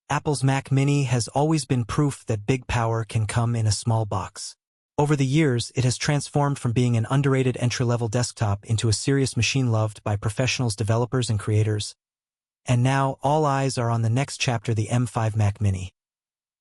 Apple's Mac Mini has always been proof that big power can come in a small box. Over the years, it has transformed from being an underrated entry-level desktop into a serious machine loved by professionals, developers, and creators. And now, all eyes are on the next chapter, the M5 Mac Mini.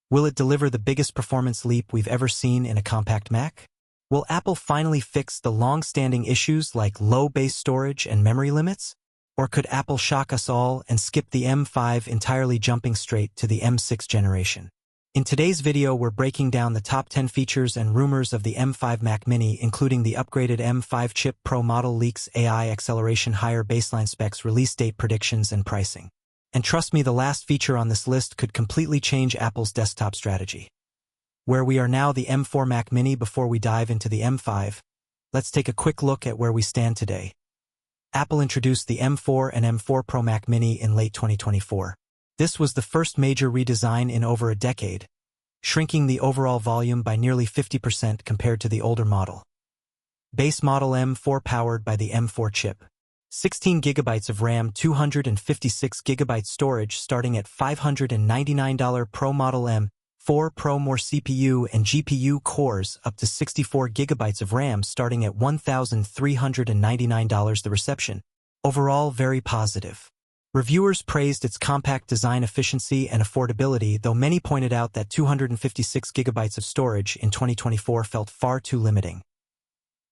Will it deliver the biggest performance leap we've ever seen in a compact Mac? Will Apple finally fix the long-standing issues like low base storage and memory limits? Or could Apple shock us all and skip the M5 entirely, jumping straight to the M6 generation? In today's video, we're breaking down the top 10 features and rumors of the M5 Mac Mini, including the upgraded M5 chip, Pro model leaks, AI acceleration, higher baseline specs, release date predictions, and pricing. And trust me, the last feature on this list could completely change Apple's desktop strategy. Where we are now, the M4 Mac Mini. Before we dive into the M5, let's take a quick look at where we stand today. Apple introduced the M4 and M4 Pro Mac Mini in late 2024. This was the first major redesign in over a decade, shrinking the overall volume by nearly 50% compared to the older model. Base model M4 powered by the M4 chip. 16 GB of RAM, 256 GB storage starting at $599. Pro model M4 Pro, more CPU and GPU cores, up to 64 GB of RAM starting at $1,399. The reception, overall, very positive. Reviewers praised its compact design, efficiency, and affordability, though many pointed out that 256 GB of storage in 2024 felt far too limiting.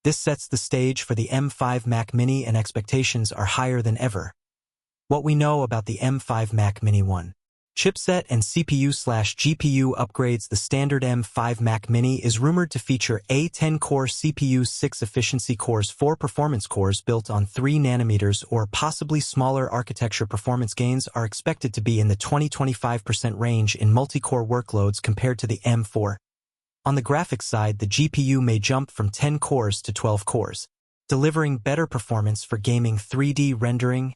This sets the stage for the M5 Mac Mini, and expectations are higher than ever. What we know about the M5 Mac Mini: 1. Chipset and CPU/GPU upgrades. The standard M5 Mac Mini is rumored to feature a 10-core CPU, 6 efficiency cores, 4 performance cores built on 3 nanometers or possibly smaller architecture. Performance gains are expected to be in the 20-25% range in multi-core workloads compared to the M4. On the graphics side, the GPU may jump from 10 cores to 12 cores, delivering better performance for gaming, 3D rendering,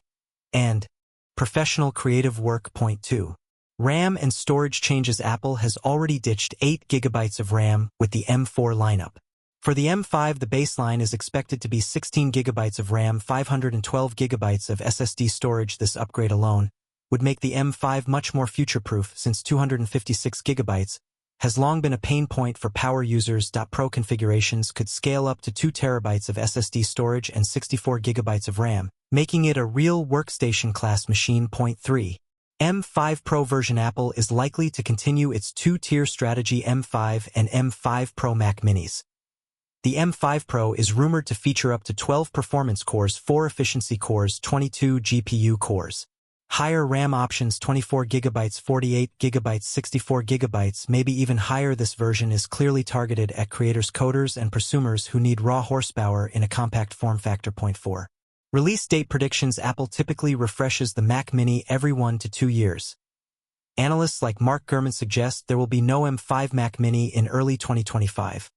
and professional creative work. 2. RAM and storage changes. Apple has already ditched 8 GB of RAM with the M4 lineup. For the M5, the baseline is expected to be 16 GB of RAM, 512 GB of SSD storage. This upgrade alone would make the M5 much more future-proof, since 256 GB has long been a pain point for power users. Pro configurations could scale up to 2 TB of SSD storage and 64 GB of RAM, making it a real workstation-class machine. 3. M5 Pro version. Apple is likely to continue its two-tier strategy, M5 and M5 Pro Mac Minis. The M5 Pro is rumored to feature up to 12 performance cores, 4 efficiency cores, 22 GPU cores. Higher RAM options, 24 GB, 48 GB, 64 GB, maybe even higher. This version is clearly targeted at creators, coders, and prosumers who need raw horsepower in a compact form factor. 4. Release date predictions. Apple typically refreshes the Mac Mini every 1 to 2 years. Analysts like Mark Gurman suggest there will be no M5 Mac Mini in early 2025.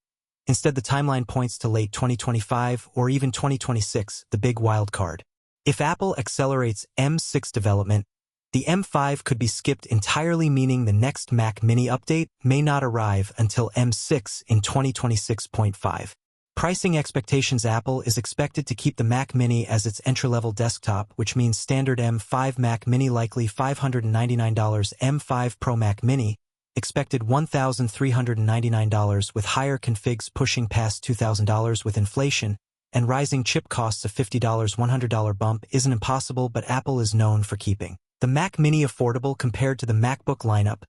Instead, the timeline points to late 2025 or even 2026, the big wild card. If Apple accelerates M6 development, the M5 could be skipped entirely, meaning the next Mac Mini update may not arrive until M6 in 2026.5. Pricing expectations. Apple is expected to keep the Mac Mini as its entry-level desktop, which means standard M5 Mac Mini likely $599. M5 Pro Mac Mini expected $1,399, with higher configs pushing past $2,000. With inflation and rising chip costs, a $50, $100 bump isn't impossible, but Apple is known for keeping the Mac Mini affordable compared to the MacBook lineup.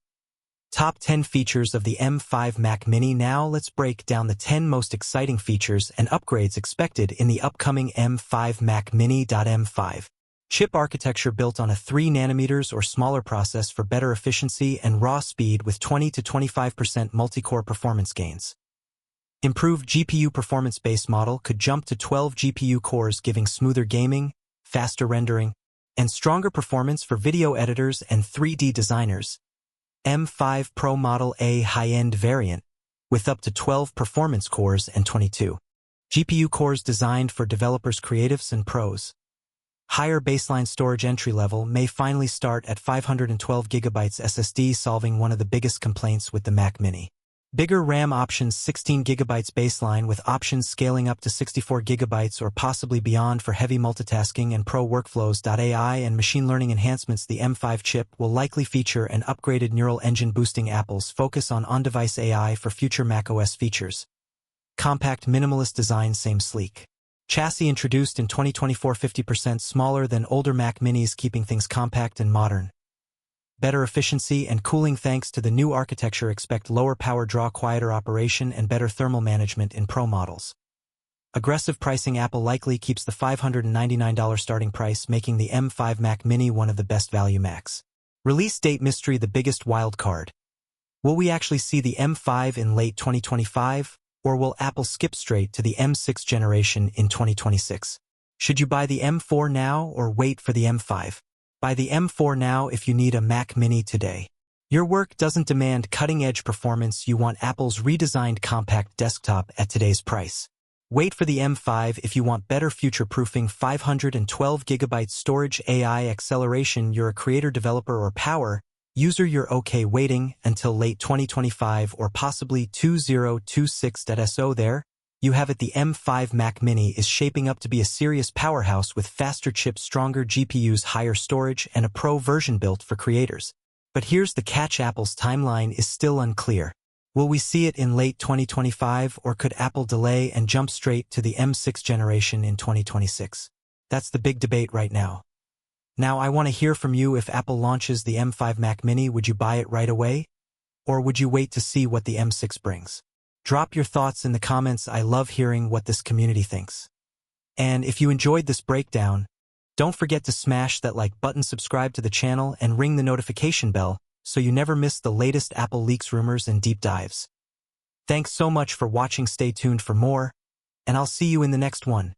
Top 10 features of the M5 Mac Mini. Now let's break down the 10 most exciting features and upgrades expected in the upcoming M5 Mac Mini. M5 chip architecture, built on a 3 nanometers or smaller process for better efficiency and raw speed, with 20 to 25% multi-core performance gains. Improved GPU performance. Base model could jump to 12 GPU cores, giving smoother gaming, faster rendering, and stronger performance for video editors and 3D designers. M5 Pro model, a high-end variant, with up to 12 performance cores and 22 GPU cores, designed for developers, creatives, and pros. Higher baseline storage. Entry level may finally start at 512 GB SSD, solving one of the biggest complaints with the Mac Mini. Bigger RAM options, 16 GB baseline with options scaling up to 64 GB or possibly beyond for heavy multitasking and pro workflows. AI and machine learning enhancements. The M5 chip will likely feature an upgraded neural engine boosting Apple's focus on on-device AI for future macOS features. Compact minimalist design, same sleek chassis introduced in 2024, 50% smaller than older Mac Minis, keeping things compact and modern. Better efficiency and cooling thanks to the new architecture. Expect lower power draw, quieter operation, and better thermal management in Pro models. Aggressive pricing. Apple likely keeps the $599 starting price, making the M5 Mac Mini one of the best value Macs. Release date mystery, the biggest wild card. Will we actually see the M5 in late 2025, or will Apple skip straight to the M6 generation in 2026? Should you buy the M4 now or wait for the M5? Buy the M4 now if you need a Mac Mini today. Your work doesn't demand cutting-edge performance. You want Apple's redesigned compact desktop at today's price. Wait for the M5 if you want better future-proofing, 512 GB storage, AI acceleration. You're a creator, developer, or power user. You're okay waiting until late 2025 or possibly 2026. So there you have it. The M5 Mac Mini is shaping up to be a serious powerhouse with faster chips, stronger GPUs, higher storage, and a Pro version built for creators. But here's the catch: Apple's timeline is still unclear. Will we see it in late 2025, or could Apple delay and jump straight to the M6 generation in 2026? That's the big debate right now. Now, I want to hear from you. If Apple launches the M5 Mac Mini, would you buy it right away? Or would you wait to see what the M6 brings? Drop your thoughts in the comments. I love hearing what this community thinks. And if you enjoyed this breakdown, don't forget to smash that like button, subscribe to the channel, and ring the notification bell so you never miss the latest Apple leaks, rumors, and deep dives. Thanks so much for watching. Stay tuned for more, and I'll see you in the next one.